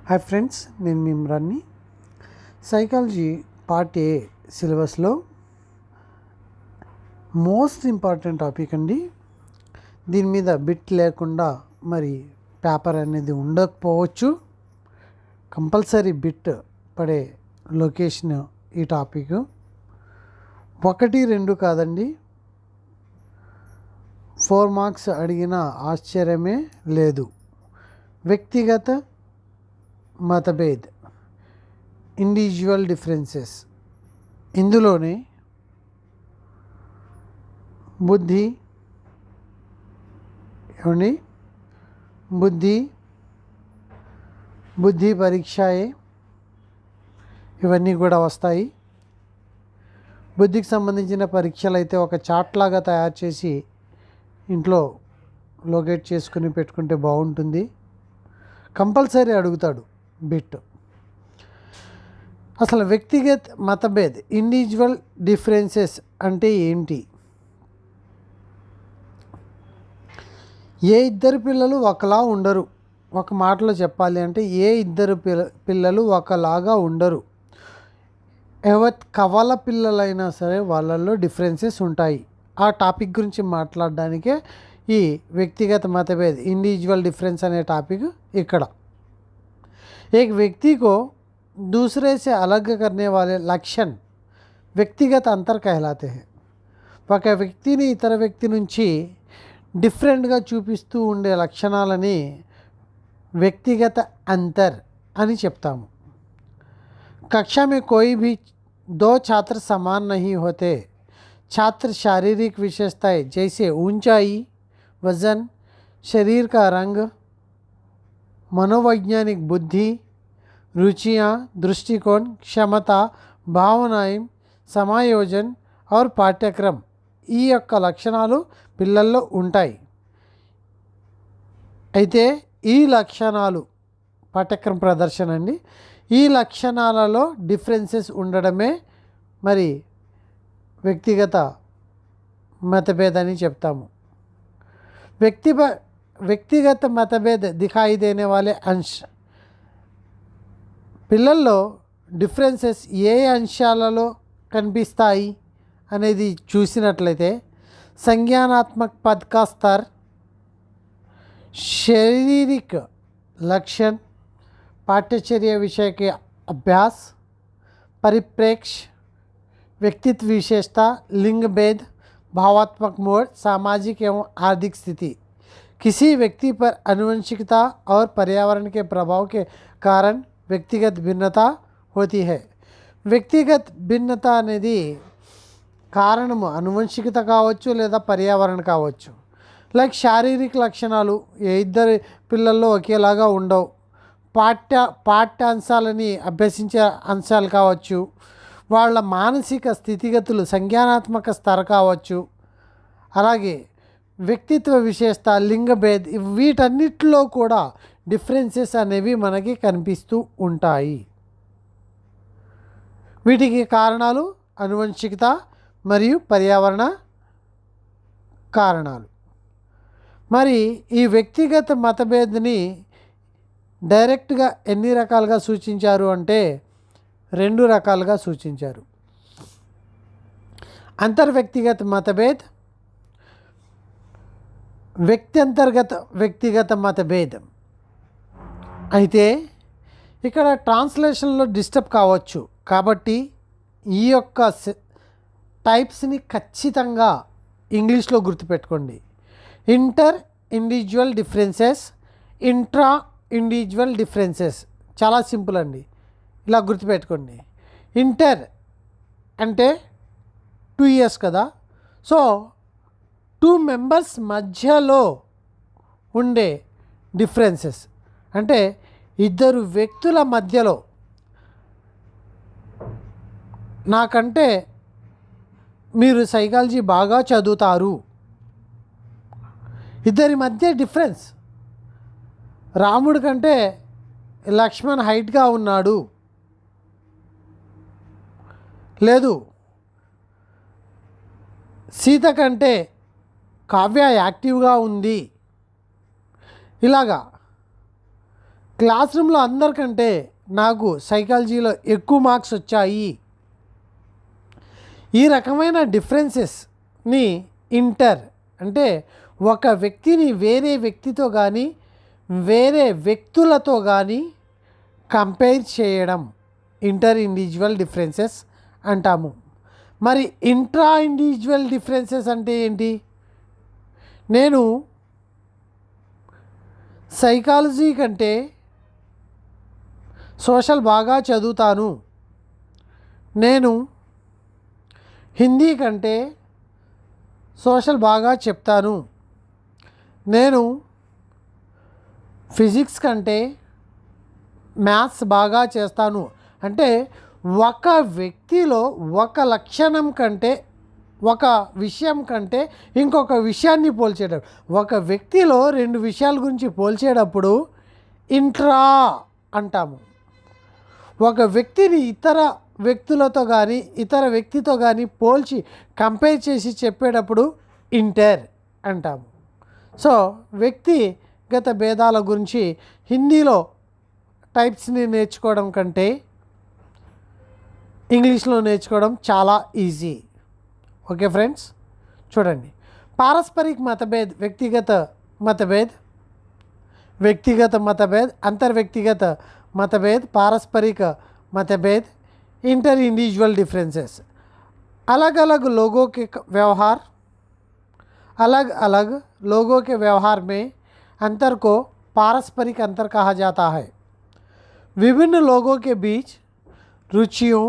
Hi friends, నేను మీ ఇమ్రాన్ని. Psychology part A సిలబస్లో most important topic అండి. దీని మీద బిట్ లేకుండా మరి పేపర్ అనేది ఉండకపోవచ్చు. కంపల్సరీ బిట్ పడే లొకేషన్ ఈ టాపిక్. 1-2 కాదండి, 4 మార్క్స్ అడిగిన ఆశ్చర్యమే లేదు. వ్యక్తిగత मतभेद इंडिविजुअल डिफरेंसेस इंदुलोने बुद्धि बुद्धि बुद्धि परीक्षाएं इवన్నీ కూడా వస్తాయి. బుద్ధికి సంబంధించిన పరీక్షలు అయితే ఒక చార్ట్ లాగా తయారు చేసి ఇంట్లో లొకేట్ చేసుకుని పెట్టుకుంటే బాగుంటుంది. కంపల్సరీ అడుగుతాడు బిట్. అసలు వ్యక్తిగత మతభేద్ ఇండివిజువల్ డిఫరెన్సెస్ అంటే ఏంటి? ఏ ఇద్దరు పిల్లలు ఒకలా ఉండరు. ఒక మాటలో చెప్పాలి అంటే ఏ ఇద్దరు పిల్లలు ఒకలాగా ఉండరు. కవల పిల్లలైనా సరే వాళ్ళల్లో డిఫరెన్సెస్ ఉంటాయి. ఆ టాపిక్ గురించి మాట్లాడడానికే ఈ వ్యక్తిగత मतभेद इंडिविजुअल डिफरेंस अने टॉपिक ఇక్కడ. एक व्यक्ति को दूसरे से अलग करने वाले लक्षण వ్యక్తిగత అంతర్ कहलाते हैं. ఒక వ్యక్తిని ఇతర వ్యక్తి నుంచి డిఫరెంట్గా చూపిస్తూ ఉండే లక్షణాలని వ్యక్తిగత అంతర్ అని చెప్తాము. कक्षा में कोई भी 2 छात्र समान नहीं होते. छात्र शारीरिक विशेषताएं जैसे ऊंचाई, वजन, शरीर का रंग, मनोवैज्ञानिक बुद्धि, रुचियाँ, दृष्टिकोण, क्षमता, भावनाएं, समायोजन और पाठ्यक्रम ఈ యొక్క లక్షణాలు పిల్లల్లో ఉంటాయి. అయితే ఈ లక్షణాలు పాఠ్యక్రమ ప్రదర్శన అండి. ఈ లక్షణాలలో డిఫరెన్సెస్ ఉండడమే మరి వ్యక్తిగత मतभेद అని చెప్తాము. వ్యక్తిగత मतभेद दिखाई देने वाले अंश పిల్లల్లో డిఫరెన్సెస్ ఏ అంశాలలో కనిపిస్తాయి అనేది చూసినట్లయితే संज्ञानात्मक पद का स्तर, शारीरिक लक्षण, पाठ्यचर्या विषय के अभ्यास, परिप्रेक्ष्य, व्यक्तित्व विशेषता, लिंग भेद, भावात्मक मोड़, सामाजिक एवं आर्थिक स्थिति, किसी व्यक्ति पर आनुवंशिकता और पर्यावरण के प्रभाव के कारण व्यक्तिगत भिन्नता होती है. వ్యక్తిగత భిన్నత అనేది కారణము అనువంశికత కావచ్చు లేదా పర్యావరణ కావచ్చు. లైక్ శారీరక లక్షణాలు ఏ ఇద్దరు పిల్లల్లో ఒకేలాగా ఉండవు. పాఠ్యాంశాలని అభ్యసించే అంశాలు కావచ్చు, వాళ్ళ మానసిక స్థితిగతులు సంజ్ఞానాత్మక స్థర కావచ్చు, అలాగే వ్యక్తిత్వ విశేషత, లింగభేద్, వీటన్నిటిలో కూడా డిఫరెన్సెస్ అనేవి మనకి కనిపిస్తూ ఉంటాయి. వీటికి కారణాలు అనువంశికత మరియు పర్యావరణ కారణాలు. మరి ఈ వ్యక్తిగత मतभेदని డైరెక్ట్గా ఎన్ని రకాలుగా సూచించారు అంటే 2 రకాలుగా సూచించారు. అంతర్వ్యక్తిగత मतभेद, వ్యక్త్యంతర్గత వ్యక్తిగత मतभेद. అయితే ఇక్కడ ట్రాన్స్లేషన్లో డిస్టర్బ్ కావచ్చు. కాబట్టి ఈ యొక్క టైప్స్ని ఖచ్చితంగా ఇంగ్లీష్లో గుర్తుపెట్టుకోండి. Inter individual differences, intra individual differences. చాలా సింపుల్ అండి, ఇలా గుర్తుపెట్టుకోండి. ఇంటర్ అంటే 2 years కదా, సో 2 members మధ్యలో ఉండే డిఫరెన్సెస్ అంటే ఇద్దరు వ్యక్తుల మధ్యలో. నాకంటే మీరు సైకాలజీ బాగా చదువుతారు, ఇద్దరి మధ్య డిఫరెన్స్. రాముడి కంటే లక్ష్మణ్ హైట్గా ఉన్నాడు, లేదు సీత కంటే కావ్య యాక్టివ్గా ఉంది. ఇలాగా క్లాస్ రూమ్లో అందరికంటే నాకు సైకాలజీలో ఎక్కువ మార్క్స్ వచ్చాయి. ఈ రకమైన డిఫరెన్సెస్ని ఇంటర్ అంటే ఒక వ్యక్తిని వేరే వ్యక్తితో కానీ వేరే వ్యక్తులతో కానీ కంపేర్ చేయడం ఇంటర్ ఇండివిజువల్ డిఫరెన్సెస్ అంటాము. మరి ఇంట్రా ఇండివిజువల్ డిఫరెన్సెస్ అంటే ఏంటి? నేను సైకాలజీ కంటే సోషల్ బాగా చదువుతాను, నేను హిందీ కంటే సోషల్ బాగా చెప్తాను, నేను ఫిజిక్స్ కంటే మ్యాథ్స్ బాగా చేస్తాను అంటే ఒక వ్యక్తిలో ఒక లక్షణం కంటే ఒక విషయం కంటే ఇంకొక విషయాన్ని పోల్చేటప్పుడు, ఒక వ్యక్తిలో రెండు విషయాల గురించి పోల్చేటప్పుడు ఇంట్రా అంటాము. ఒక వ్యక్తిని ఇతర వ్యక్తులతో కానీ ఇతర వ్యక్తితో కానీ పోల్చి కంపేర్ చేసి చెప్పేటప్పుడు ఇంటర్ అంటాము. సో వ్యక్తిగత భేదాల గురించి హిందీలో టైప్స్ని నేర్చుకోవడం కంటే ఇంగ్లీష్లో నేర్చుకోవడం చాలా ఈజీ. ఓకే ఫ్రెండ్స్, చూడండి. पारस्परिक मतभेद व्यक्तिगत मतभेद, व्यक्तिगत मतभेद, अंतर व्यक्तिगत मतभेद, पारस्परिक मतभेद, इंटर इंडिविजुअल डिफरेंसेस. अलग अलग लोगों के व्यवहार, अलग अलग लोगों के व्यवहार में अंतर को पारस्परिक अंतर कहा जाता है. विभिन्न लोगों के बीच रुचियों,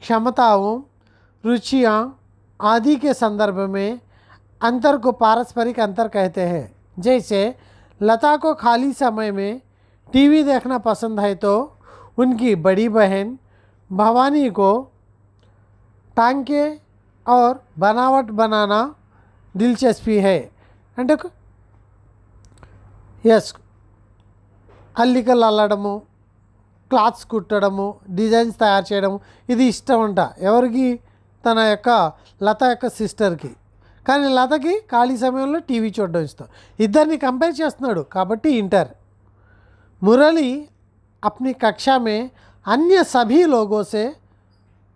क्षमताओं, रुचियाँ आदि के संदर्भ में अंतर को पारस्परिक अंतर कहते हैं. जैसे लता को खाली समय में टीवी देखना पसंद है तो उनकी बड़ी बहन भवानी को टांके और बनावट बनाना दिलचस्पी है. అంటే ఎస్, అల్లికలు అల్లడము, క్లాత్స్ కుట్టడము, డిజైన్స్ తయారు చేయడము ఇది ఇష్టం అంట. ఎవరికి? తన యొక్క లత యొక్క సిస్టర్కి. కానీ లతకి ఖాళీ సమయంలో టీవీ చూడడం ఇష్టం. ఇద్దరిని కంపేర్ చేస్తున్నాడు కాబట్టి ఇంటర్. मुरली अपनी कक्षा में अन्य सभी लोगों से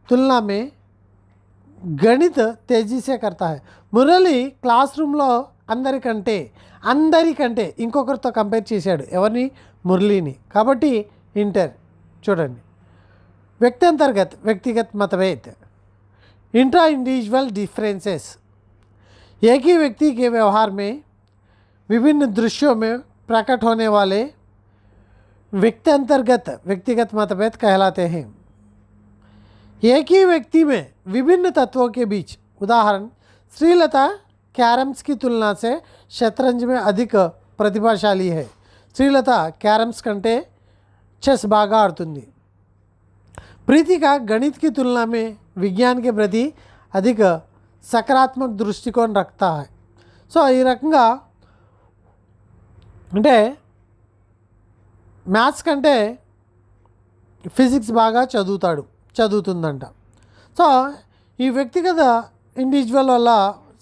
तुलना में गणित तेजी से करता है. మురళి క్లాస్ రూమ్లో అందరికంటే ఇంకొకరితో కంపేర్ చేశాడు. ఎవరిని? మురళిని. కాబట్టి ఇంటర్. చూడండి. వ్యక్తంతర్గత వ్యక్తిగत मतभेद, इंट्रा इंडिविजुअल डिफरेंसेस. एक ही व्यक्ति के व्यवहार में विभिन्न दृश्यों में प्रकट होने वाले व्यक्त्यंतर्गत व्यक्तिगत मतभेद कहलाते हैं. एक ही व्यक्ति में विभिन्न तत्वों के बीच, उदाहरण श्रीलता कैरम्स की तुलना से शतरंज में अधिक प्रतिभाशाली है. श्रीलता कैरम्स कंटे చెస్ బాగా ఆడుతుంది. प्रीतिका गणित की तुलना में विज्ञान के प्रति अधिक सकारात्मक दृष्टिकोण रखता है. సో ఈ రకంగా అంటే మ్యాథ్స్ కంటే ఫిజిక్స్ బాగా చదువుతుందంట. సో ఈ వ్యక్తిగత ఇండివిజువల్ వల్ల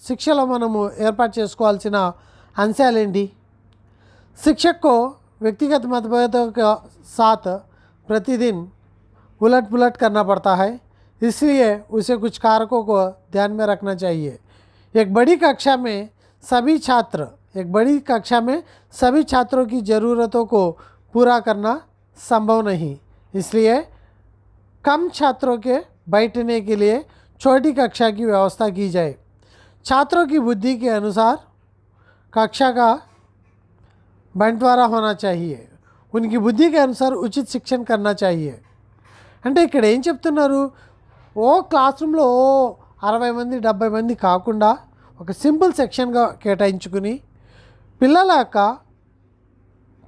శిక్షలో మనము ఏర్పాటు చేసుకోవాల్సిన అంశాలేంటి? शिक्षक को व्यक्तिगत मतभेदों के साथ प्रतिदिन उलट पुलट करना पड़ता है, इसलिए उसे कुछ कारकों को ध्यान में रखना चाहिए. एक बड़ी कक्षा में सभी छात्रों की ज़रूरतों को पूरा करना संभव नहीं, इसलिए कम छात्रों के बैठने के लिए छोटी कक्षा की व्यवस्था की जाए. छात्रों की बुद्धि के अनुसार कक्षा का बंटवारा होना चाहिए. उनकी बुद्धि के अनुसार उचित शिक्षण करना चाहिए. అంటే ఇక్కడ ఏం చెప్తున్నారు? క్లాస్ రూమ్లో 60 మంది 70 మంది కాకుండా ఒక సింపుల్ సెక్షన్గా కేటాయించుకుని పిల్లల యొక్క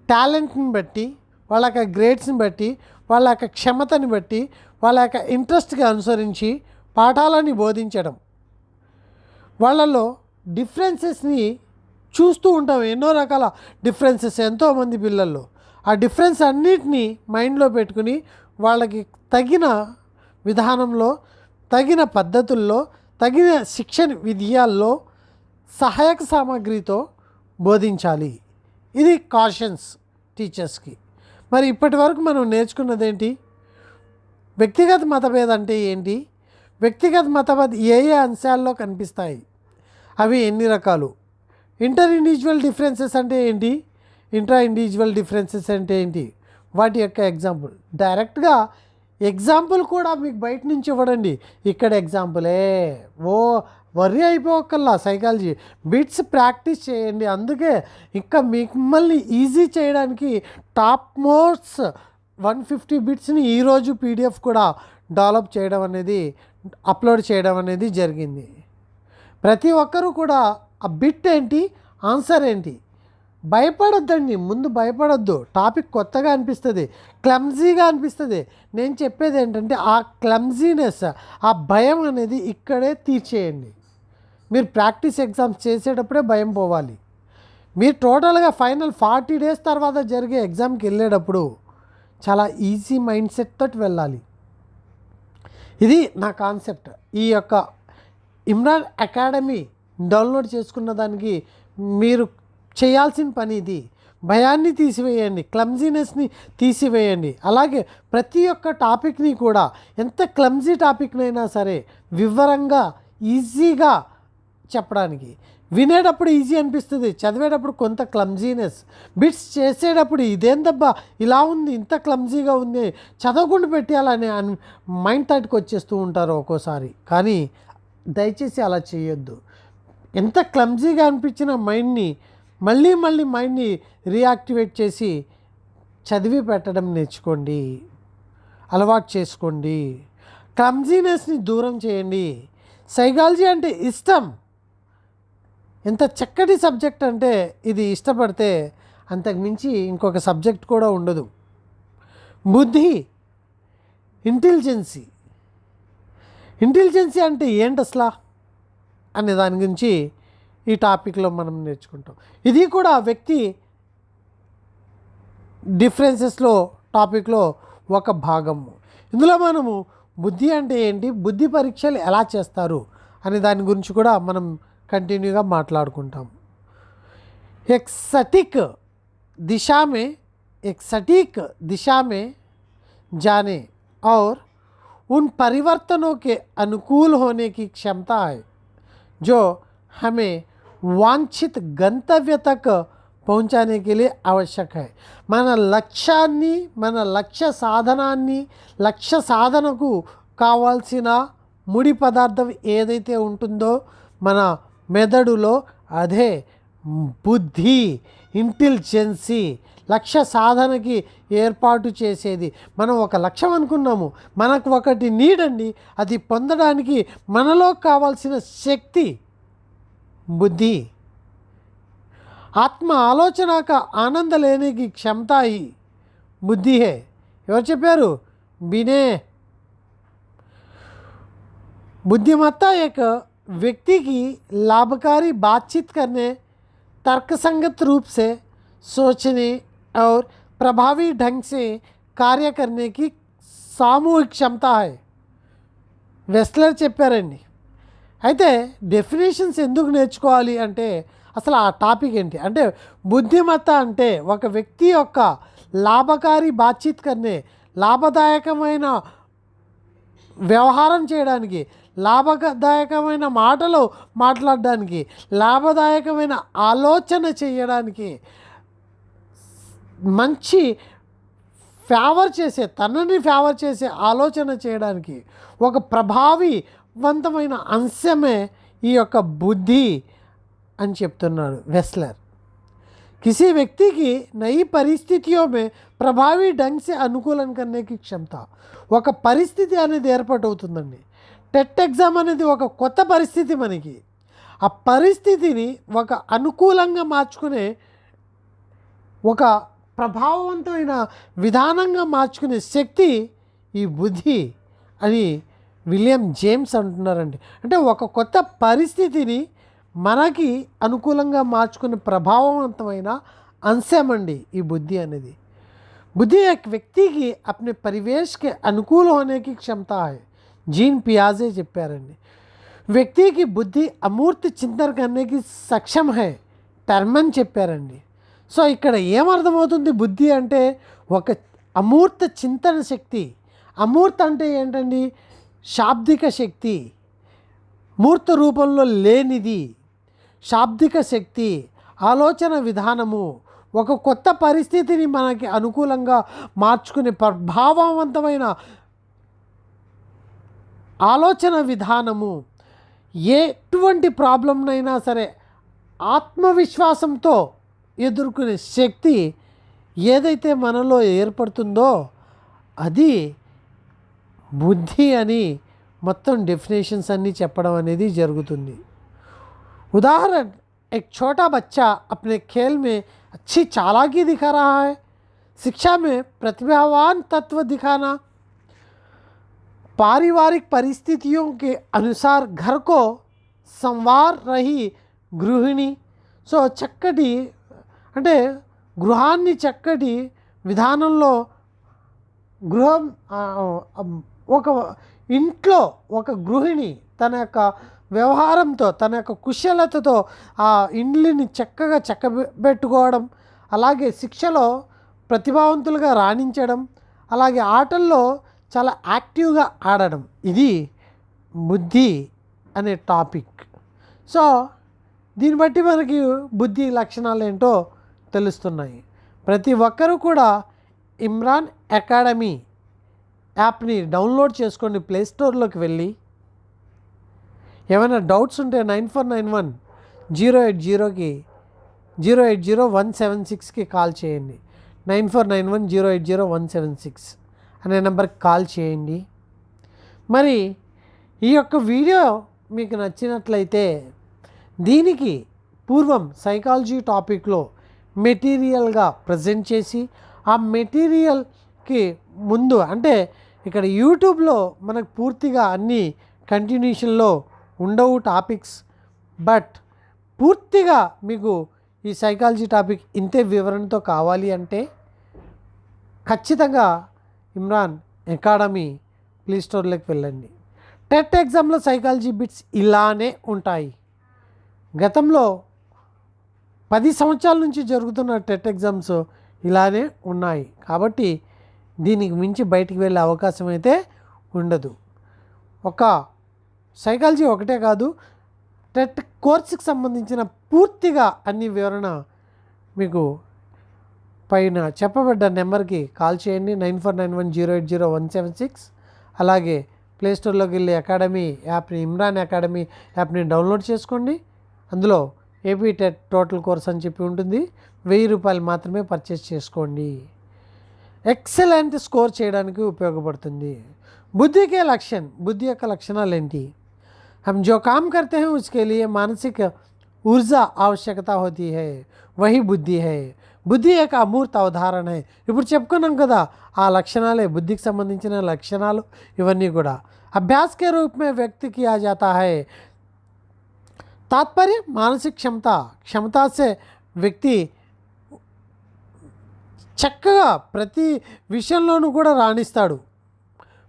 టాలెంట్ని బట్టి, వాళ్ళ యొక్క గ్రేడ్స్ని బట్టి, వాళ్ళ యొక్క క్షమతని బట్టి, వాళ్ళ యొక్క ఇంట్రెస్ట్కి అనుసరించి పాఠాలని బోధించడం. వాళ్ళలో డిఫరెన్సెస్ని చూస్తూ ఉంటాం. ఎన్నో రకాల డిఫరెన్సెస్ ఎంతోమంది పిల్లల్లో. ఆ డిఫరెన్స్ అన్నిటినీ మైండ్లో పెట్టుకుని వాళ్ళకి తగిన విధానంలో, తగిన పద్ధతుల్లో, తగిన శిక్షణ విధానాల్లో సహాయక సామాగ్రితో బోధించాలి. ఇది కాషన్స్ టీచర్స్కి. మరి ఇప్పటి వరకు మనం నేర్చుకున్నది ఏంటి? వ్యక్తిగత మతభేదం అంటే ఏంటి? వ్యక్తిగత మతభేదం ఏ ఏ అంశాల్లో కనిపిస్తాయి, అవి ఎన్ని రకాలు? ఇంటర్ ఇండివిజువల్ డిఫరెన్సెస్ అంటే ఏంటి? ఇంట్రా ఇండివిజువల్ డిఫరెన్సెస్ అంటే ఏంటి? వాటి యొక్క ఎగ్జాంపుల్. డైరెక్ట్గా ఎగ్జాంపుల్ కూడా మీకు బయట నుంచి ఇవ్వడండి, ఇక్కడ ఎగ్జాంపులే. ఓ వర్రీ అయిపోకల్లా సైకాలజీ బిట్స్ ప్రాక్టీస్ చేయండి. అందుకే ఇంకా మిమ్మల్ని ఈజీ చేయడానికి టాప్ మోస్ట్ 150 బిట్స్ని ఈరోజు పీడిఎఫ్ కూడా డెవలప్ చేయడం అనేది, అప్లోడ్ చేయడం అనేది జరిగింది. ప్రతి ఒక్కరూ కూడా ఆ బిట్ ఏంటి, ఆన్సర్ ఏంటి, భయపడొద్దండి. ముందు భయపడొద్దు. టాపిక్ కొత్తగా అనిపిస్తుంది, క్లమ్జీగా అనిపిస్తుంది. నేను చెప్పేది ఏంటంటే ఆ క్లమ్జీనెస్, ఆ భయం అనేది ఇక్కడే తీర్చేయండి. మీరు ప్రాక్టీస్ ఎగ్జామ్స్ చేసేటప్పుడే భయం పోవాలి. మీరు టోటల్గా ఫైనల్ 40 డేస్ తర్వాత జరిగే ఎగ్జామ్కి వెళ్ళేటప్పుడు చాలా ఈజీ మైండ్ సెట్ తోటి వెళ్ళాలి. ఇది నా కాన్సెప్ట్. ఈ యొక్క ఇమ్రాన్ అకాడమీ డౌన్లోడ్ చేసుకున్న దానికి మీరు చేయాల్సిన పని ఇది. భయాన్ని తీసివేయండి, క్లమ్జీనెస్ని తీసివేయండి. అలాగే ప్రతి ఒక్క టాపిక్ని కూడా, ఎంత క్లమ్జీ టాపిక్నైనా సరే వివరంగా ఈజీగా చెప్పడానికి. వినేటప్పుడు ఈజీ అనిపిస్తుంది, చదివేటప్పుడు కొంత క్లమ్జీనెస్. బిట్స్ చేసేటప్పుడు ఇదేందబ్బా ఇలా ఉంది, ఇంత క్లమ్జీగా ఉంది, చదవకుండా పెట్టేయాలని మైండ్ థాట్కి వచ్చేస్తూ ఉంటారు ఒక్కోసారి. కానీ దయచేసి అలా చేయొద్దు. ఎంత క్లమ్జీగా అనిపించిన మైండ్ని మళ్ళీ మైండ్ని రీయాక్టివేట్ చేసి చదివి పెట్టడం నేర్చుకోండి, అలవాటు చేసుకోండి. క్లమ్జీనెస్ని దూరం చేయండి. సైకాలజీ అంటే ఇష్టం. ఎంత చక్కటి సబ్జెక్ట్ అంటే ఇది ఇష్టపడితే అంతకు మించి ఇంకొక సబ్జెక్ట్ కూడా ఉండదు. బుద్ధి, ఇంటెలిజెన్సీ అంటే ఏంటి అసలు అనే దాని గురించి ఈ టాపిక్లో మనం నేర్చుకుంటాం. ఇది కూడా వ్యక్తి డిఫరెన్సెస్లో టాపిక్లో ఒక భాగము. ఇందులో మనము బుద్ధి అంటే ఏంటి, బుద్ధి పరీక్షలు ఎలా చేస్తారు అనే దాని గురించి కూడా మనం कंटिन्यूगा माట్లాడుకుంటాం. एक सटीक दिशा में जाने और उन परिवर्तनों के अनुकूल होने की क्षमता है जो हमें वांछित गंतव्य तक पहुंचाने के लिए आवश्यक है. మన లక్ష్యాన్ని, మన లక్ష్య సాధనకు కావాల్సిన ముడి పదార్థం ఏదైతే ఉంటుందో మన మెదడులో, అదే బుద్ధి, ఇంటెలిజెన్సీ. లక్ష్య సాధనకి ఏర్పాటు చేసేది. మనం ఒక లక్ష్యం అనుకున్నాము, మనకు ఒకటి నీడ్ అండి. అది పొందడానికి మనలో కావాల్సిన శక్తి బుద్ధి. ఆత్మ ఆలోచన का आनंद लेने की क्षमता ही बुद्धि है. ఎవరు చెప్పారు? बिने. बुद्धिमत्ता एक व्यक्ति की लाभकारी बातचीत करने, तर्कसंगत रूप से सोचने और प्रभावी ढंग से कार्य करने की सामूहिक क्षमता है. వెస్లర్ చెప్పారండి. అయితే డెఫినేషన్స్ ఎందుకు నేర్చుకోవాలి అంటే అసలు ఆ టాపిక్ ఏంటి అంటే, బుద్ధిమత్త అంటే ఒక వ్యక్తి యొక్క లాభకారి బాతచీత్ కర్నే, లాభదాయకమైన వ్యవహారం చేయడానికి, లాభదాయకమైన మాటలు మాట్లాడడానికి, లాభదాయకమైన ఆలోచన చేయడానికి, మంచి తనని ఫేవర్ చేసే ఆలోచన చేయడానికి ఒక ప్రభావివంతమైన అంశమే ఈ యొక్క బుద్ధి అని చెప్తున్నాడు వెస్లర్. किसी व्यक्ति की नई परिस्थितियों में प्रभावी ढंग से अनुकूलन करने की क्षमता. ఒక పరిస్థితి అనేది ఏర్పాటవుతుందండి. టెట్ ఎగ్జామ్ అనేది ఒక కొత్త పరిస్థితి మనకి. ఆ పరిస్థితిని ఒక అనుకూలంగా మార్చుకునే, ఒక ప్రభావవంతమైన విధానంగా మార్చుకునే శక్తి ఈ బుద్ధి అని విలియం జేమ్స్ అంటున్నారండి. అంటే ఒక కొత్త పరిస్థితిని మనకి అనుకూలంగా మార్చుకునే ప్రభావవంతమైన अंशम अंडी ये बुद्धि అనేది. बुद्धि एक व्यक्ति की अपने परिवेश के अनुकूल होने की क्षमता है. जीन पियाजे చెప్పారండి. व्यक्ति की बुद्धि अमूर्त चिंतन करने की सक्षम है. टर्मन చెప్పారండి. సో ఇక్కడ ఏమర్థమవుతుంది బుద్ధి అంటే ఒక అమూర్త చింతన శక్తి. అమూర్త అంటే ఏంటండి? శాబ్దిక శక్తి, మూర్త రూపంలో లేనిది. శాబ్దిక శక్తి, ఆలోచన విధానము, ఒక కొత్త పరిస్థితిని మనకి అనుకూలంగా మార్చుకునే ప్రభావవంతమైన ఆలోచన విధానము, ఎటువంటి ప్రాబ్లంనైనా సరే ఆత్మవిశ్వాసంతో ఎదుర్కొనే శక్తి ఏదైతే మనలో ఏర్పడుతుందో అది బుద్ధి అని మొత్తం డెఫినేషన్స్ అన్నీ చెప్పడం అనేది జరుగుతుంది. उदाहरण, एक छोटा बच्चा अपने खेल में अच्छी चालाकी दिखा रहा है, शिक्षा में प्रतिभावान तत्व दिखाना, पारिवारिक परिस्थितियों के अनुसार घर को संवार रही गृहिणी. సో చక్కటి అంటే గృహాన్ని చక్కటి విధానంలో గృహం ఒక ఇంట్లో ఒక గృహిణి తన యొక్క వ్యవహారంతో తన యొక్క కుశలతతో ఆ ఇండ్లిని చక్కగా చక్కబెట్టుకోవడం, అలాగే శిక్షలో ప్రతిభావంతులుగా రాణించడం, అలాగే ఆటల్లో చాలా యాక్టివ్గా ఆడడం, ఇది బుద్ధి అనే టాపిక్. సో దీన్ని బట్టి మనకి బుద్ధి లక్షణాలు ఏంటో తెలుస్తున్నాయి. ప్రతి ఒక్కరూ కూడా ఇమ్రాన్ అకాడమీ యాప్ని డౌన్లోడ్ చేసుకోండి. ప్లేస్టోర్లోకి వెళ్ళి ఏమైనా డౌట్స్ ఉంటే 9491 080 కాల్ చేయండి. 9491 080 అనే నెంబర్కి కాల్ చేయండి. మరి ఈ యొక్క వీడియో మీకు నచ్చినట్లయితే దీనికి పూర్వం సైకాలజీ టాపిక్లో మెటీరియల్గా ప్రజెంట్ చేసి ఆ మెటీరియల్కి ముందు అంటే ఇక్కడ యూట్యూబ్లో మనకు పూర్తిగా అన్ని కంటిన్యూషన్లో ఉండవు టాపిక్స్, బట్ పూర్తిగా మీకు ఈ సైకాలజీ టాపిక్ ఇంతే వివరణతో కావాలి అంటే ఖచ్చితంగా ఇమ్రాన్ అకాడమీ ప్లే స్టోర్లోకి వెళ్ళండి. టెట్ ఎగ్జామ్లో సైకాలజీ బిట్స్ ఇలానే ఉంటాయి. గతంలో 10 సంవత్సరాల నుంచి జరుగుతున్న టెట్ ఎగ్జామ్స్ ఇలానే ఉన్నాయి. కాబట్టి దీనికి మించి బయటికి వెళ్ళే అవకాశం అయితే ఉండదు. ఒక సైకాలజీ ఒకటే కాదు, టెట్ కోర్సుకి సంబంధించిన పూర్తిగా అన్ని వివరణ మీకు పైన చెప్పబడ్డ నెంబర్కి కాల్ చేయండి. 9491 080 అలాగే ప్లేస్టోర్లోకి వెళ్ళి అకాడమీ యాప్ని ఇమ్రాన్ అకాడమీ యాప్ని డౌన్లోడ్ చేసుకోండి. అందులో ఏపీ టెట్ టోటల్ కోర్స్ అని చెప్పి ఉంటుంది. 1000 రూపాయలు మాత్రమే పర్చేస్ చేసుకోండి. ఎక్సలెంట్ స్కోర్ చేయడానికి ఉపయోగపడుతుంది. बुद्धि के लक्षण, बुद्धि యొక్క లక్షణాలు ఏంటి? हम जो काम करते हैं उसके लिए मानसिक ऊर्जा आवश्यकता होती है, वही बुद्धि है. బుద్ధి యొక్క అమూర్త అవధారణ. ఇప్పుడు చెప్పుకున్నాం కదా ఆ లక్షణాలే బుద్ధికి సంబంధించిన లక్షణాలు ఇవన్నీ కూడా. అభ్యాస్ के रूप में व्यक्त किया जाता है. तात्पर्य मानसिक क्षमता से వ్యక్తి చక్కగా ప్రతి విషయంలోనూ కూడా రాణిస్తాడు.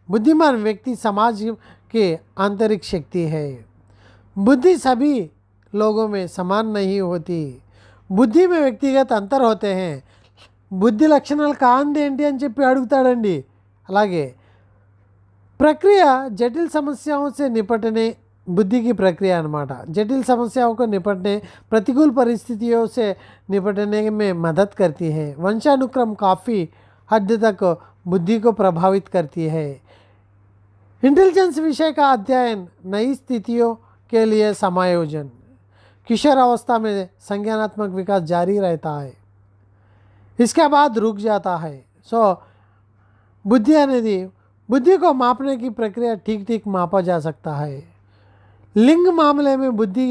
बुद्धिमान व्यक्ति समाज की आंतरिक शक्ति है. बुद्धि सभी लोगों में समान नहीं होती. बुद्धि में व्यक्तिगत अंतर होते हैं. బుద్ధి లక్షణాలు కాంతి ఏంటి అని చెప్పి అడుగుతాడండి. అలాగే प्रक्रिया जटिल समस्याओं से निपटने, बुद्धि की प्रक्रिया अनमाटा जटिल समस्याओं को निपटने, प्रतिकूल परिस्थितियों से निपटने में मदद करती है. वंशानुक्रम काफ़ी हद तक बुद्धि को प्रभावित करती है. इंटेलिजेंस विषय का अध्ययन, नई स्थितियों के लिए समायोजन. किशोर अवस्था में संज्ञानात्मक विकास जारी रहता है, इसके बाद रुक जाता है. सो बुद्धि అనేది बुद्धि को मापने की प्रक्रिया ठीक मापा जा सकता है. लिंग मामले में बुद्धि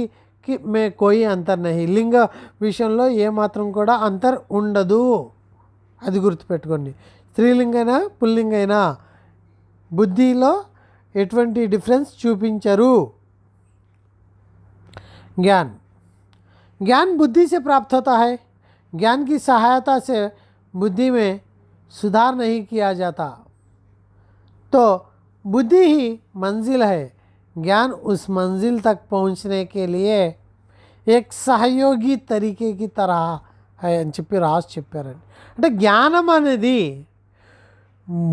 की में कोई अंतर नहीं. లింగ విషయంలో ఏమాత్రం కూడా అంతర్ ఉండదు, అది గుర్తుపెట్టుకోండి. స్త్రీలింగైనా పుల్లింగైనా బుద్ధిలో ఎటువంటి డిఫరెన్స్ చూపించరు. ज्ञान बुद्धि से प्राप्त होता है. ज्ञान की सहायता से बुद्धि में सुधार नहीं किया जाता, तो बुद्धि ही मंजिल है. ज्ञान उस मंजिल तक पहुंचने के लिए एक सहयोगी तरीके की तरह అని చెప్పి రాసి చెప్పారండి. అంటే జ్ఞానం అనేది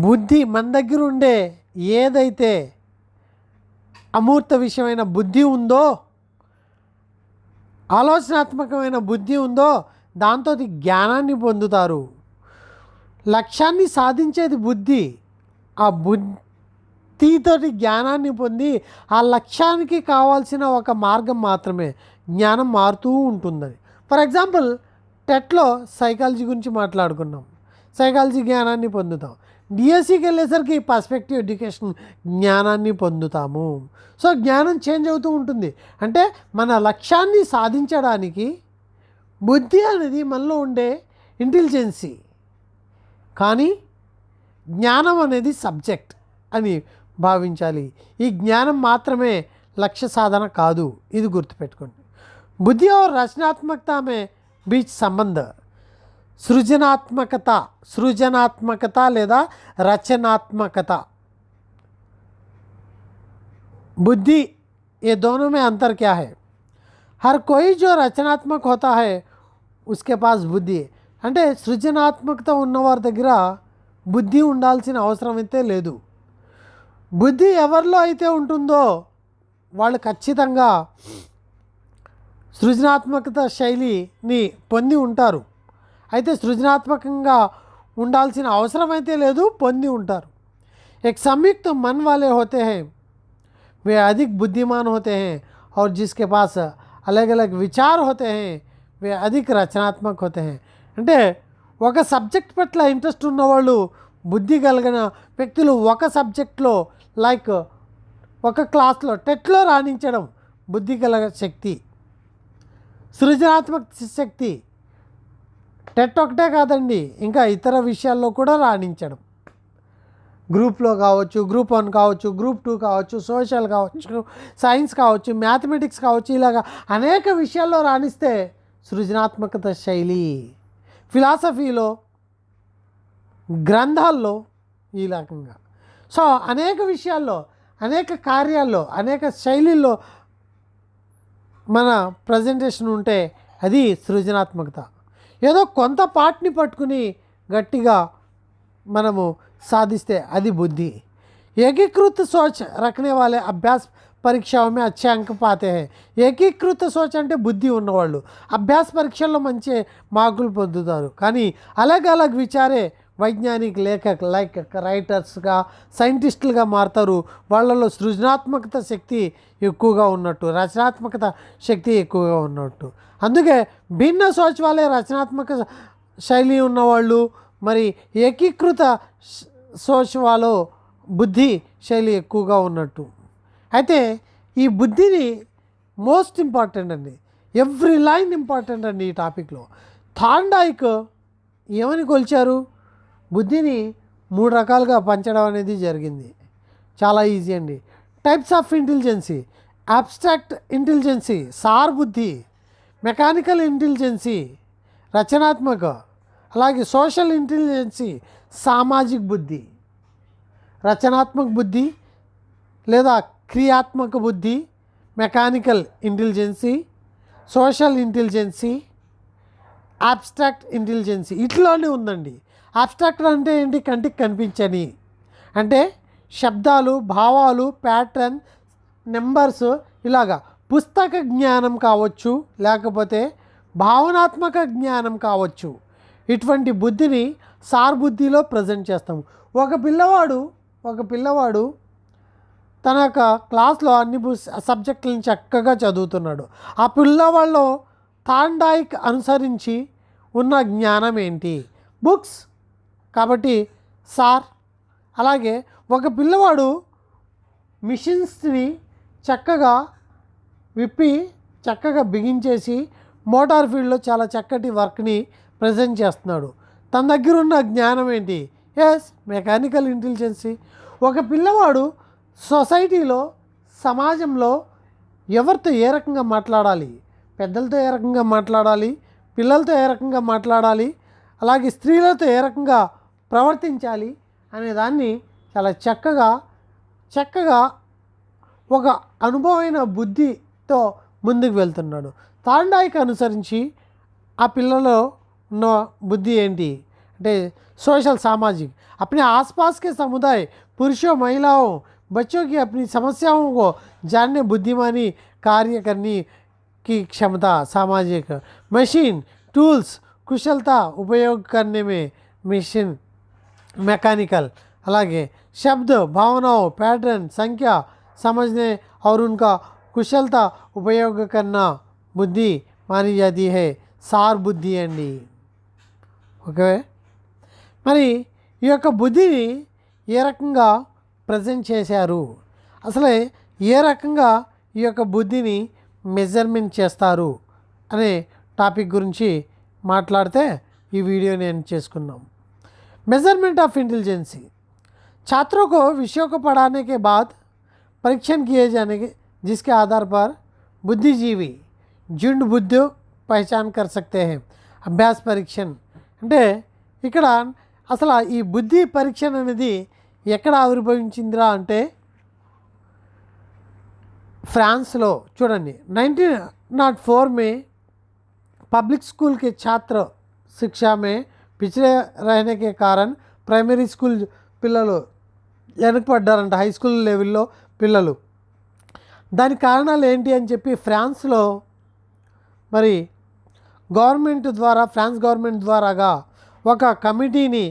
బుద్ధి మన దగ్గర ఉండే ఏదైతే అమూర్త విషయమైన బుద్ధి ఉందో, ఆలోచనాత్మకమైన బుద్ధి ఉందో దాంతో జ్ఞానాన్ని పొందుతారు. లక్ష్యాన్ని సాధించేది బుద్ధి. ఆ బుద్ధితోటి జ్ఞానాన్ని పొంది ఆ లక్ష్యానికి కావాల్సిన ఒక మార్గం మాత్రమే జ్ఞానం మారుతూ ఉంటుంది. ఫర్ ఎగ్జాంపుల్ టెట్లో సైకాలజీ గురించి మాట్లాడుకున్నాం, సైకాలజీ జ్ఞానాన్ని పొందుతాం. డిఎస్సికి వెళ్ళేసరికి పర్స్పెక్టివ్ ఎడ్యుకేషన్ జ్ఞానాన్ని పొందుతాము. సో జ్ఞానం చేంజ్ అవుతూ ఉంటుంది. అంటే మన లక్ష్యాన్ని సాధించడానికి బుద్ధి అనేది మనలో ఉండే ఇంటెలిజెన్సీ, కానీ జ్ఞానం అనేది సబ్జెక్ట్ అని భావించాలి. ఈ జ్ఞానం మాత్రమే లక్ష్య సాధన కాదు, ఇది గుర్తుపెట్టుకోండి. बुद्धि और रचनात्मकता में बीच संबंध सृजनात्मकता లేదా रचनात्मकता बुद्धि, ये दोनों में अंतर क्या है? हर कोई जो रचनात्मक होता है उसके पास बुद्धि. అంటే సృజనాత్మకత ఉన్నవారి దగ్గర బుద్ధి ఉండాల్సిన అవసరం అయితే లేదు. బుద్ధి ఎవరిలో అయితే ఉంటుందో వాళ్ళు ఖచ్చితంగా సృజనాత్మకత శైలిని పొంది ఉంటారు. అయితే సృజనాత్మకంగా ఉండాల్సిన అవసరం అయితే లేదు, పొంది ఉంటారు. एक संयुक्त मन वाले होते हैं वे अधिक बुद्धिमान होते हैं और जिसके पास अलग अलग विचार होते हैं वे अधिक रचनात्मक होते हैं. అంటే ఒక సబ్జెక్ట్ పట్ల ఇంట్రెస్ట్ ఉన్నవాళ్ళు బుద్ధి కలిగిన వ్యక్తులు ఒక సబ్జెక్ట్లో లైక్ ఒక క్లాస్లో టెట్లో రాణించడం బుద్ధి కలగ శక్తి, సృజనాత్మక శక్తి. టెట్ ఒకటే కాదండి, ఇంకా ఇతర విషయాల్లో కూడా రాణించడం. గ్రూప్లో కావచ్చు, గ్రూప్ 1 కావచ్చు, గ్రూప్ 2 కావచ్చు, సోషల్ కావచ్చు, సైన్స్ కావచ్చు, మ్యాథమెటిక్స్ కావచ్చు, ఇలాగా అనేక విషయాల్లో రాణిస్తే సృజనాత్మకత శైలి. ఫిలాసఫీలో, గ్రంథాల్లో ఈ రకంగా. సో అనేక విషయాల్లో, అనేక కార్యాల్లో, అనేక శైలిల్లో మన ప్రజెంటేషన్ ఉంటే అది సృజనాత్మకత. ఏదో కొంత పార్ట్ని పట్టుకుని గట్టిగా మనము సాధిస్తే అది बुद्धि. एकीकृत सोच रखने वाले अभ्यास పరీక్షలో में अच्छे अंक पाते हैं. ఏకీకృత సోచ్ అంటే బుద్ధి ఉన్నవాళ్ళు అభ్యాస పరీక్షల్లో మంచి మార్కులు పొందుతారు. కానీ అలగ్ అలగ్ విచారే వైజ్ఞానిక లేఖక్ లైక్ రైటర్స్గా, సైంటిస్టులుగా మారుతారు. వాళ్ళలో సృజనాత్మకత శక్తి ఎక్కువగా ఉన్నట్టు, రచనాత్మకత శక్తి ఎక్కువగా ఉన్నట్టు. అందుకే భిన్న సోచ్ వాళ్ళే రచనాత్మక శైలి ఉన్నవాళ్ళు, మరి ఏకీకృత సోచ్ వాళ్ళు బుద్ధి శైలి ఎక్కువగా ఉన్నట్టు. అయితే ఈ బుద్ధిని మోస్ట్ ఇంపార్టెంట్ అండి, ఎవ్రీ లైన్ ఇంపార్టెంట్ అండి. ఈ టాపిక్లో థాండాయిక్ ఏమని కొలిచారు? బుద్ధిని 3 రకాలుగా పంచడం అనేది జరిగింది. చాలా ఈజీ అండి. టైప్స్ ఆఫ్ ఇంటెలిజెన్సీ: అబ్స్ట్రాక్ట్ ఇంటెలిజెన్సీ, సార్ బుద్ధి; మెకానికల్ ఇంటెలిజెన్సీ, రచనాత్మక; అలాగే సోషల్ ఇంటెలిజెన్సీ, సామాజిక బుద్ధి. రచనాత్మక బుద్ధి లేదా క్రియాత్మక బుద్ధి, మెకానికల్ ఇంటెలిజెన్సీ, సోషల్ ఇంటెలిజెన్సీ, అబ్స్ట్రాక్ట్ ఇంటెలిజెన్సీ. ఇట్లోనే ఉందండి. అబ్స్ట్రాక్ట్ అంటే ఏంటి? కంటికి కనిపించని, అంటే శబ్దాలు, భావాలు, ప్యాటర్న్, నెంబర్స్, ఇలాగా పుస్తక జ్ఞానం కావచ్చు, లేకపోతే భావనాత్మక జ్ఞానం కావచ్చు. ఇటువంటి బుద్ధిని సార్ బుద్ధిలో ప్రజెంట్ చేస్తాము. ఒక పిల్లవాడు తన యొక్క క్లాస్లో అన్ని సబ్జెక్టులను చక్కగా చదువుతున్నాడు. ఆ పిల్లవాళ్ళు థాండాయిక్ అనుసరించి ఉన్న జ్ఞానం ఏంటి? బుక్స్ కాబట్టి సార్. అలాగే ఒక పిల్లవాడు మిషన్స్ని చక్కగా విప్పి చక్కగా బిగించేసి మోటార్ ఫీల్డ్లో చాలా చక్కటి వర్క్ని ప్రజెంట్ చేస్తున్నాడు. తన దగ్గర ఉన్న జ్ఞానం ఏంటి? మెకానికల్ ఇంటెలిజెన్సీ. ఒక పిల్లవాడు సొసైటీలో, సమాజంలో ఎవరితో ఏ రకంగా మాట్లాడాలి, పెద్దలతో ఏ రకంగా మాట్లాడాలి, పిల్లలతో ఏ రకంగా మాట్లాడాలి, అలాగే స్త్రీలతో ఏ రకంగా ప్రవర్తించాలి అనే దాన్ని చాలా చక్కగా ఒక అనుభవమైన బుద్ధితో ముందుకు వెళ్తున్నాడు. థాండాయిక్ అనుసరించి ఆ పిల్లలో ఉన్న బుద్ధి ఏంటి అంటే सोशल सामाजिक, अपने आसपास के समुदाय, पुरुषों महिलाओं बच्चों की अपनी समस्याओं को जानने, बुद्धिमानी कार्य करने की क्षमता, सामाजिक मशीन टूल्स, कुशलता उपयोग करने में, मशीन मैकेनिकल, అలాగే शब्द भावनाओं पैटर्न संख्या समझने और उनका कुशलता उपयोग करना बुद्धि मानी जाती है सार बुद्धि అండి. ఓకే, మరి ఈ యొక్క బుద్ధిని ఏ రకంగా ప్రజెంట్ చేశారు, అసలే ఏ రకంగా ఈ యొక్క బుద్ధిని మెజర్మెంట్ చేస్తారు అనే టాపిక్ గురించి మాట్లాడితే ఈ వీడియో నేను చేసుకున్నాం. मेजरमेंट ऑफ इंटेलिजेंसी, छात्रों को विषयों को पढ़ाने के बाद परीक्षण किए जाने के जिसके आधार पर बुद्धिजीवी झुंड बुद्धि पहचान कर सकते हैं. అభ్యాస పరీక్షణ అంటే ఇక్కడ అసలు ఈ బుద్ధి పరీక్షణ అనేది ఎక్కడ ఆవిర్భవించిందిరా అంటే ఫ్రాన్స్లో. చూడండి, 1904 में पब्लिक स्कूल के छात्र शिक्षा में पिछड़े रहने के कारण ప్రైమరీ స్కూల్ పిల్లలు వెనకపడ్డారంట, హై స్కూల్ లెవెల్లో పిల్లలు. దానికి కారణాలు ఏంటి అని చెప్పి ఫ్రాన్స్లో మరి ఫ్రాన్స్ గవర్నమెంట్ ద్వారాగా ఒక కమిటీని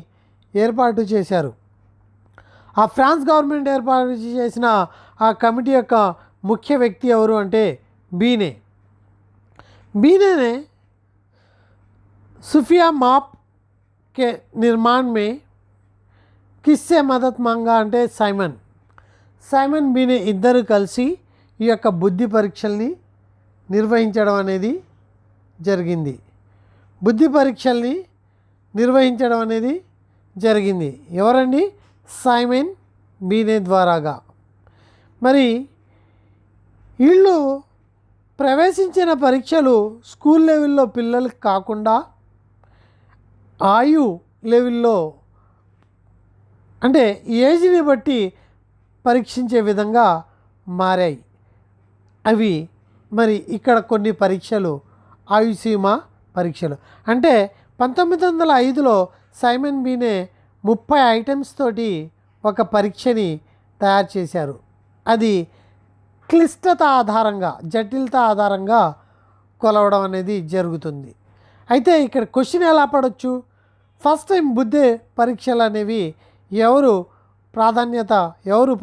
ఏర్పాటు చేశారు. ఆ ఫ్రాన్స్ గవర్నమెంట్ ఏర్పాటు చేసిన ఆ కమిటీ యొక్క ముఖ్య వ్యక్తి ఎవరు అంటే बीने सूफिया माप के निर्माण में किससे मदद मांगा అంటే సైమన్ బీనే ఇద్దరు కలిసి ఈ యొక్క బుద్ధి పరీక్షల్ని నిర్వహించడం అనేది జరిగింది. బుద్ధి పరీక్షల్ని నిర్వహించడం అనేది జరిగింది. ఎవరండి? సైమన్ బీనే ద్వారాగా. మరి వీళ్ళు ప్రవేశించిన పరీక్షలు స్కూల్ లెవెల్లో పిల్లలకి కాకుండా ఆయు లెవెల్లో అంటే ఏజ్ని బట్టి పరీక్షించే విధంగా మారాయి. అవి మరి ఇక్కడ కొన్ని పరీక్షలు ఆయుసీమా పరీక్షలు అంటే 1905లో సైమన్ బీనే 30 ఐటమ్స్ తోటి ఒక పరీక్షని తయారు చేశారు. అది క్లిష్టత ఆధారంగా, జటిలత ఆధారంగా కొలవడం అనేది జరుగుతుంది. అయితే ఇక్కడ క్వశ్చన్ ఎలా పడవచ్చు? ఫస్ట్ టైం బుద్ధి పరీక్షలు అనేవి ఎవరు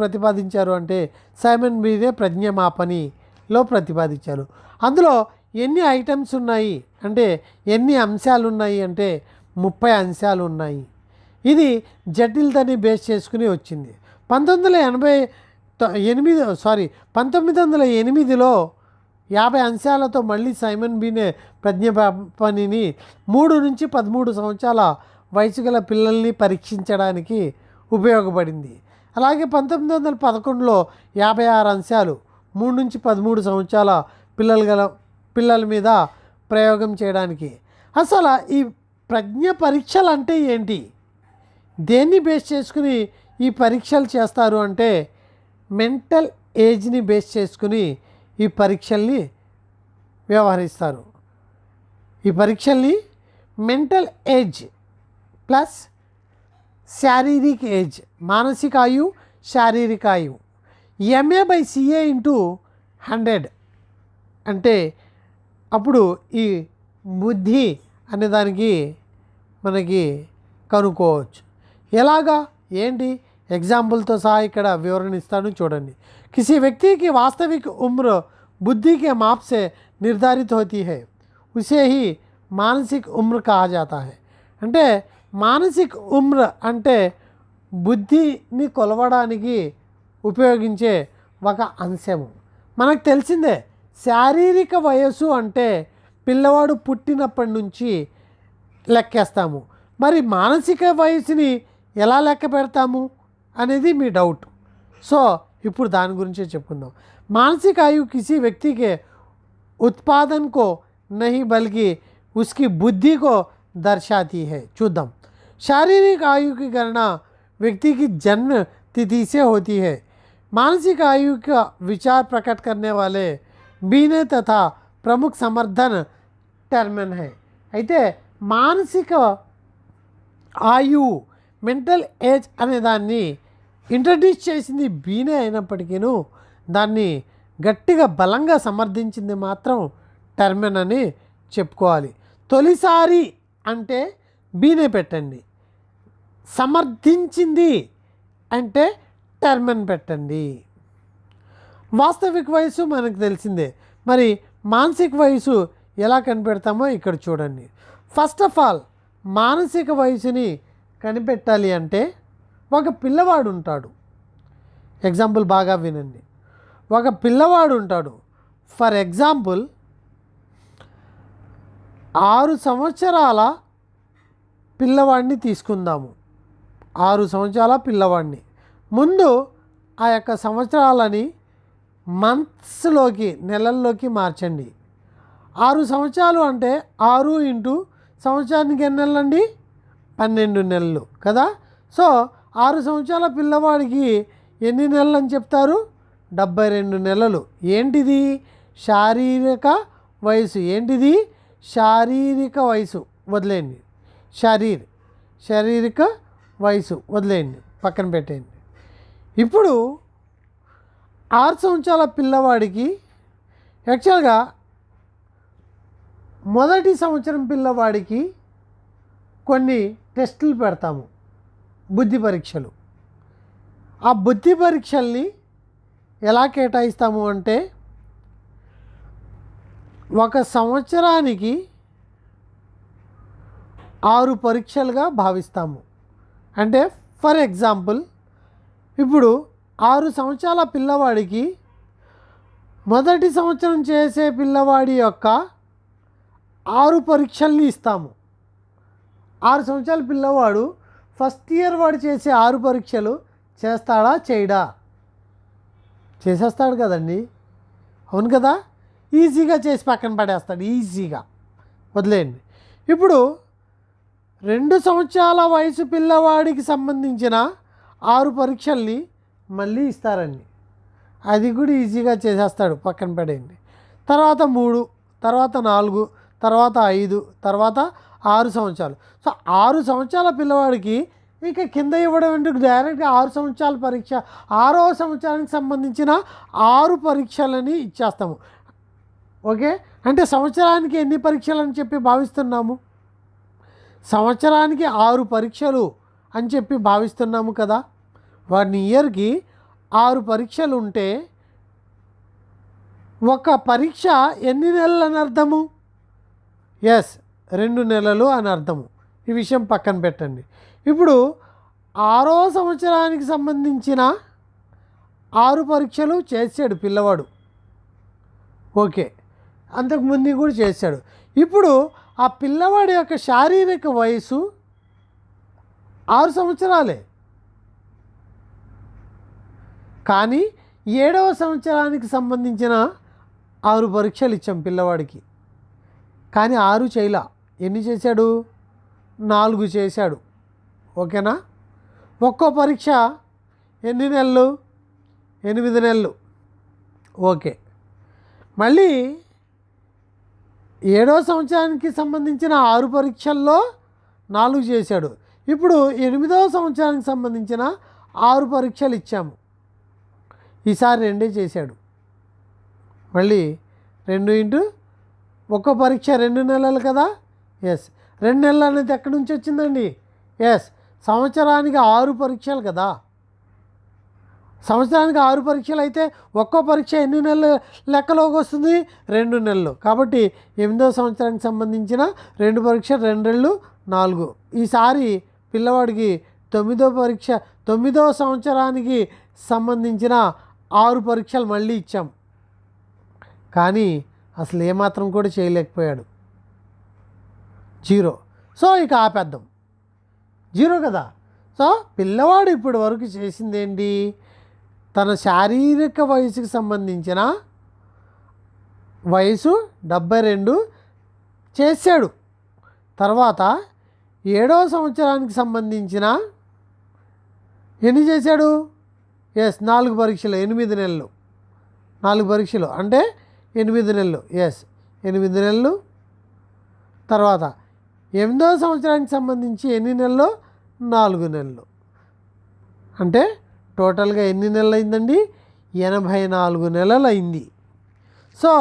ప్రతిపాదించారు అంటే సైమన్ బీనే ప్రజ్ఞామాపనిలో ప్రతిపాదించారు. అందులో ఎన్ని ఐటమ్స్ ఉన్నాయి అంటే ఎన్ని అంశాలు ఉన్నాయి అంటే 30 అంశాలు ఉన్నాయి. ఇది జటిలతని బేస్ చేసుకుని వచ్చింది. 1908లో 50 అంశాలతో మళ్ళీ సైమన్ బీనే ప్రజ్ఞామాపనిని 3 నుంచి 13 సంవత్సరాల వయసు గల పిల్లల్ని పరీక్షించడానికి ఉపయోగపడింది. అలాగే 1911లో 56 అంశాలు 3 నుంచి 13 సంవత్సరాల పిల్లల మీద ప్రయోగం చేయడానికి. అసలు ఈ ప్రజ్ఞ పరీక్షలు అంటే ఏంటి, దేన్ని బేస్ చేసుకుని ఈ పరీక్షలు చేస్తారు అంటే మెంటల్ ఏజ్ని బేస్ చేసుకుని ఈ పరీక్షల్ని వ్యవహరిస్తారు. ఈ పరీక్షల్ని మెంటల్ ఏజ్ ప్లస్ శారీరక ఏజ్, మానసిక ఆయు శారీరక ఆయు MA/CA × 100 అంటే అప్పుడు ఈ బుద్ధి అనే దానికి మనకి కనుక్కోవచ్చు. ఎలాగా ఏంటి एग्जाम्पल सहा इकड़ विवरण इस्तानु चूडंडी. किसी व्यक्ति की वास्तविक उम्र बुद्धि के माप से निर्धारित होती है, उसे ही मानसिक उम्र कहा जाता है. అంటే మానసిక ఉమ్ర అంటే బుద్ధిని కొలవడానికి ఉపయోగించే ఒక అంశము. మనకు తెలిసిందే శారీరక వయస్సు అంటే పిల్లవాడు పుట్టినప్పటి నుంచి లెక్కేస్తాము. మరి మానసిక వయసుని ఎలా లెక్క పెడతాము అనేది మీ డౌట్. సో ఇప్పుడు దాని గురించే చెప్పుకుందాం. मानसिक आयु किसी व्यक्ति के उत्पादन को नहीं बल्कि उसकी बुद्धि को दर्शाती है. చూద్దాం. शारीरिक आयु की गणना व्यक्ति की जन्म तिथि से होती है. मानसिक आयु का विचार प्रकट करने वाले बीने तथा प्रमुख समर्थन टर्मन है. అయితే మానసిక ఆయువు మెంటల్ ఏజ్ అనే దాన్ని ఇంట్రడ్యూస్ చేసింది బీనే అయినప్పటికీను దాన్ని గట్టిగా బలంగా సమర్థించింది మాత్రం టెర్మెన్ అని చెప్పుకోవాలి. తొలిసారి అంటే బీనే పెట్టండి, సమర్థించింది అంటే టెర్మెన్ పెట్టండి. వాస్తవిక వయసు మనకు తెలిసిందే, మరి మానసిక వయసు ఎలా కనిపెడతామో ఇక్కడ చూడండి. ఫస్ట్ ఆఫ్ ఆల్ మానసిక వయసుని కనిపెట్టాలి అంటే ఒక పిల్లవాడు ఉంటాడు. ఎగ్జాంపుల్ బాగా వినండి. ఒక పిల్లవాడు ఉంటాడు. ఫర్ ఎగ్జాంపుల్ 6 సంవత్సరాల పిల్లవాడిని తీసుకుందాము. 6 సంవత్సరాల పిల్లవాడిని ముందు ఆ యొక్క సంవత్సరాలని మంత్స్లోకి నెలల్లోకి మార్చండి. 6 సంవత్సరాలు అంటే 6 ఇంటూ సంవత్సరానికి ఎన్ని నెలలు అండి? 12 నెలలు కదా. సో 6 సంవత్సరాల పిల్లవాడికి ఎన్ని నెలలు అని చెప్తారు? 72 నెలలు. ఏంటిది? శారీరక వయసు. ఏంటిది? శారీరక వయసు వదిలేయండి. శారీరక వయసు వదిలేయండి, పక్కన పెట్టేయండి. ఇప్పుడు 6 సంవత్సరాల పిల్లవాడికి యాక్చువల్గా మొదటి సంవత్సరం పిల్లవాడికి కొన్ని టెస్టులు పెడతాము, బుద్ధి పరీక్షలు. ఆ బుద్ధి పరీక్షల్ని ఎలా కేటాయిస్తాము అంటే ఒక సంవత్సరానికి 6 పరీక్షలుగా భావిస్తాము. అంటే ఫర్ ఎగ్జాంపుల్ ఇప్పుడు 6 సంవత్సరాల పిల్లవాడికి మొదటి సంవత్సరం చేసే పిల్లవాడి యొక్క 6 పరీక్షల్ని ఇస్తాము. 6 సంవత్సరాల పిల్లవాడు ఫస్ట్ ఇయర్ వాడు చేసే 6 పరీక్షలు చేస్తాడా చేయడా? చేసేస్తాడు కదండి, అవును కదా. ఈజీగా చేసి పక్కన పడేస్తాడు, ఈజీగా వదిలేయండి. ఇప్పుడు 2 సంవత్సరాల వయసు పిల్లవాడికి సంబంధించిన 6 పరీక్షల్ని మళ్ళీ ఇస్తారండి, అది కూడా ఈజీగా చేసేస్తాడు, పక్కన పడేయండి. తర్వాత 3, తర్వాత 4, తర్వాత 5, తర్వాత 6 సంవత్సరాలు. సో 6 సంవత్సరాల పిల్లవాడికి ఇక కింద ఇవ్వడం ఎందుకు, డైరెక్ట్గా 6 సంవత్సరాల పరీక్ష 6వ సంవత్సరానికి సంబంధించిన 6 పరీక్షలని ఇచ్చేస్తాము. ఓకే, అంటే సంవత్సరానికి ఎన్ని పరీక్షలు అని చెప్పి భావిస్తున్నాము? సంవత్సరానికి 6 పరీక్షలు అని చెప్పి భావిస్తున్నాము కదా. 1 ఇయర్కి 6 పరీక్షలు ఉంటే ఒక పరీక్ష ఎన్ని నెలలు అని అర్థము? ఎస్, 2 నెలలు అని అర్థము. ఈ విషయం పక్కన పెట్టండి. ఇప్పుడు 6వ సంవత్సరానికి సంబంధించిన 6 పరీక్షలు చేశాడు పిల్లవాడు. ఓకే, అంతకుముందు కూడా చేశాడు. ఇప్పుడు ఆ పిల్లవాడి యొక్క శారీరక వయసు 6 సంవత్సరాలే, కానీ 7వ సంవత్సరానికి సంబంధించిన 6 పరీక్షలు ఇచ్చాం పిల్లవాడికి. కానీ 6 చేయలా. ఎన్ని చేశాడు? 4 చేశాడు. ఓకేనా. ఒక్కో పరీక్ష ఎన్ని నెలలు? 8 నెలలు. ఓకే, మళ్ళీ 7వ సంవత్సరానికి సంబంధించిన 6 పరీక్షల్లో 4 చేశాడు. ఇప్పుడు 8వ సంవత్సరానికి సంబంధించిన 6 పరీక్షలు ఇచ్చాము. ఈసారి 2 చేశాడు. మళ్ళీ 2 ఇంటూ ఒక్కో పరీక్ష 2 నెలలు కదా. ఎస్, 2 నెలలు అనేది ఎక్కడి నుంచి వచ్చిందండి? ఎస్, సంవత్సరానికి 6 పరీక్షలు కదా. సంవత్సరానికి 6 పరీక్షలు అయితే ఒక్కో పరీక్ష ఎన్ని నెలలు లెక్కలోకి వస్తుంది? 2 నెలలు. కాబట్టి 8వ సంవత్సరానికి సంబంధించిన 2 పరీక్షలు 2 నెలలు 4. ఈసారి పిల్లవాడికి 9వ పరీక్ష 9వ సంవత్సరానికి సంబంధించిన 6 పరీక్షలు మళ్ళీ ఇచ్చాం. కానీ అసలు ఏమాత్రం కూడా చేయలేకపోయాడు, 0. సో ఇక ఆపేద్దాం, 0 కదా. సో పిల్లవాడు ఇప్పటి వరకు చేసింది ఏంటి? తన శారీరక వయసుకి సంబంధించిన వయసు 72 చేశాడు. తర్వాత 7వ సంవత్సరానికి సంబంధించిన ఎన్ని చేశాడు? ఎస్, 4 పరీక్షలు, 8 నెలలు. 4 పరీక్షలు అంటే 8 నెలలు. ఎస్, 8 నెలలు. తర్వాత 8వ సంవత్సరానికి సంబంధించి ఎన్ని నెలలు? 4 నెలలు. అంటే టోటల్గా ఎన్ని నెలలు అయిందండి? 84 నెలలు అయింది. సో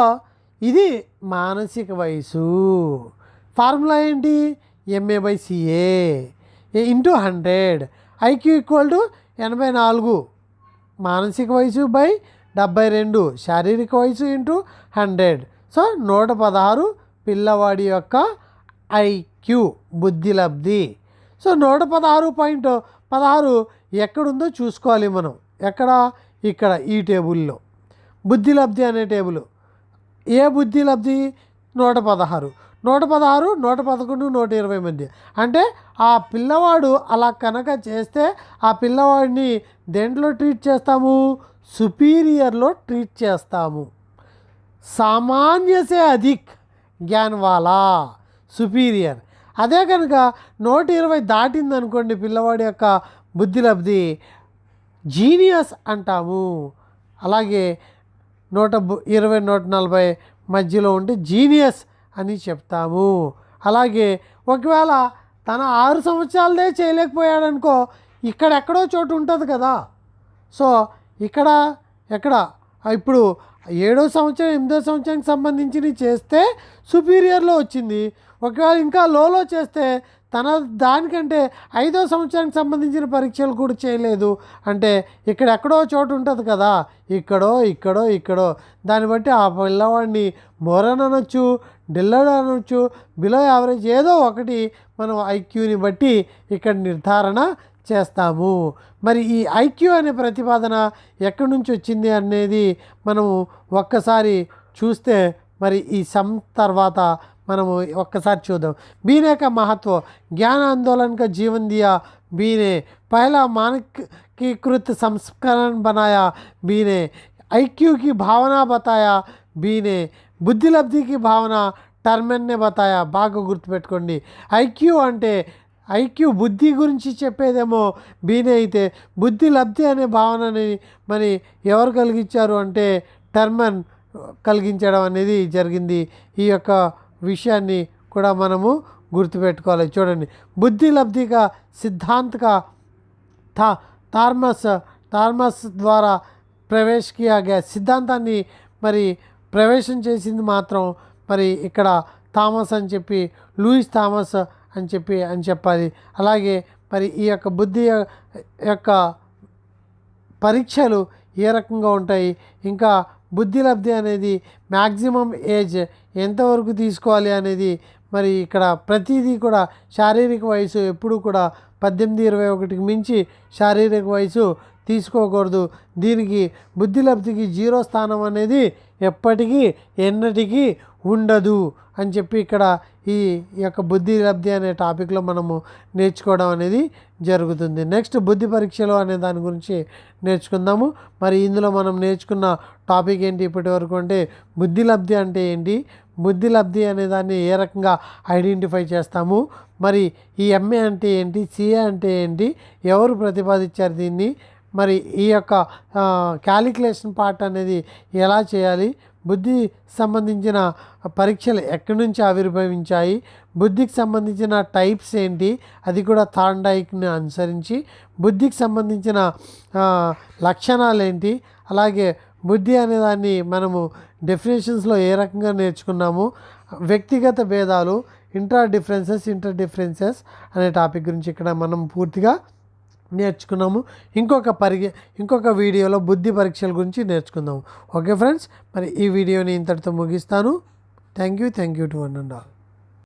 ఇది మానసిక వయసు. ఫార్ములా ఏంటి? MA/CA into 100. IQ = 84 మానసిక వయసు బై 72 శారీరక వయసు ఇంటూ 100. సో 116 పిల్లవాడి యొక్క IQ బుద్ధి లబ్ధి. సో 116.16 ఎక్కడుందో చూసుకోవాలి మనం. ఎక్కడ? ఇక్కడ ఈ టేబుల్లో బుద్ధి లబ్ధి అనే టేబుల్. ఏ బుద్ధి లబ్ధి? 116, 111, 120 మధ్య. అంటే ఆ పిల్లవాడు అలా కనుక చేస్తే ఆ పిల్లవాడిని దేంట్లో ట్రీట్ చేస్తాము? సుపీరియర్లో ట్రీట్ చేస్తాము. సామాన్య సే అధిక్ జ్ఞాన్ వాలా సుపీరియర్. అదే కనుక 120 దాటిందనుకోండి పిల్లవాడి యొక్క బుద్ధి లబ్ధి, జీనియస్ అంటాము. అలాగే 120, 140 మధ్యలో ఉంటే జీనియస్ అని చెప్తాము. అలాగే ఒకవేళ తన 6 సంవత్సరాలదే చేయలేకపోయాడనుకో, ఇక్కడెక్కడో చోటు ఉంటుంది కదా. సో ఇక్కడ ఎక్కడ? ఇప్పుడు 7వ సంవత్సరం 8వ సంవత్సరానికి సంబంధించి చేస్తే సుపీరియర్లో వచ్చింది. ఒకవేళ ఇంకా లోలో చేస్తే తన దానికంటే 5వ సంవత్సరానికి సంబంధించిన పరీక్షలు కూడా చేయలేదు అంటే ఇక్కడ ఎక్కడో చోటు ఉంటుంది కదా, ఇక్కడో. దాన్ని బట్టి ఆ పిల్లవాడిని మోరన్ అనొచ్చు, డిల్లర్ అనొచ్చు, బిలో యావరేజ్ ఏదో ఒకటి మనం IQని బట్టి ఇక్కడ నిర్ధారణ చేస్తాము. మరి ఈ IQ అనే ప్రతిపాదన ఎక్కడి నుంచి వచ్చింది అనేది మనము ఒక్కసారి చూస్తే, మరి ఈ సమ్ తర్వాత మనము ఒక్కసారి చూద్దాం. बीने का महत्व ज्ञान आंदोलन का जीवन दिया बीने पहला मानकीकृत संस्करण बनाया बीने IQ की भावना बताया बीने బుద్ధి లబ్ధికి భావన టర్మెన్నే బతాయా. బాగా గుర్తుపెట్టుకోండి. IQ అంటే IQ బుద్ధి గురించి చెప్పేదేమో బీనే అయితే బుద్ధి లబ్ధి అనే భావనని మరి ఎవరు కలిగించారు అంటే టర్మన్ కలిగించడం అనేది జరిగింది. ఈ యొక్క విషయాన్ని కూడా మనము గుర్తుపెట్టుకోవాలి. చూడండి, బుద్ధి లబ్ధిగా సిద్ధాంతగా థామస్ ద్వారా ప్రవేశ కియా గయా. సిద్ధాంతాన్ని మరి ప్రవేశం చేసింది మాత్రం మరి ఇక్కడ థామస్ అని చెప్పి, లూయిస్ థామస్ అని చెప్పాలి. అలాగే మరి ఈ యొక్క బుద్ధి యొక్క పరీక్షలు ఏ రకంగా ఉంటాయి, ఇంకా బుద్ధి లబ్ధి అనేది మ్యాక్సిమం ఏజ్ ఎంతవరకు తీసుకోవాలి అనేది మరి ఇక్కడ ప్రతిదీ కూడా శారీరక వయసు ఎప్పుడు కూడా 18-21కి మించి శారీరక వయసు తీసుకోకూడదు. దీనికి బుద్ధి లబ్ధికి 0 స్థానం అనేది ఎప్పటికీ ఎన్నటికీ ఉండదు అని చెప్పి ఇక్కడ ఈ యొక్క బుద్ధి లబ్ధి అనే టాపిక్లో మనము నేర్చుకోవడం అనేది జరుగుతుంది. నెక్స్ట్ బుద్ధి పరీక్షలు అనే దాని గురించి నేర్చుకుందాము. మరి ఇందులో మనం నేర్చుకున్న టాపిక్ ఏంటి ఇప్పటి వరకు అంటే బుద్ధి లబ్ధి అంటే ఏంటి, బుద్ధి లబ్ధి అనే దాన్ని ఏ రకంగా ఐడెంటిఫై చేస్తాము, మరి ఈ MA అంటే ఏంటి, CA అంటే ఏంటి, ఎవరు ప్రతిపాదించారు దీన్ని, మరి ఈ యొక్క క్యాలిక్యులేషన్ పార్ట్ అనేది ఎలా చేయాలి, బుద్ధి సంబంధించిన పరీక్షలు ఎక్కడి నుంచి ఆవిర్భవించాయి, బుద్ధికి సంబంధించిన టైప్స్ ఏంటి, అది కూడా థార్న్డైక్ని అనుసరించి, బుద్ధికి సంబంధించిన లక్షణాలు ఏంటి, అలాగే బుద్ధి అనే దాన్ని మనము డెఫినేషన్స్లో ఏ రకంగా నేర్చుకున్నాము, వ్యక్తిగత భేదాలు, ఇంటర్ డిఫరెన్సెస్ అనే టాపిక్ గురించి ఇక్కడ మనం పూర్తిగా నేర్చుకున్నాము. ఇంకొక వీడియోలో బుద్ధి పరీక్షల గురించి నేర్చుకుందాము. ఓకే ఫ్రెండ్స్, మరి ఈ వీడియోని ఇంతటితో ముగిస్తాను. Thank you to one and all.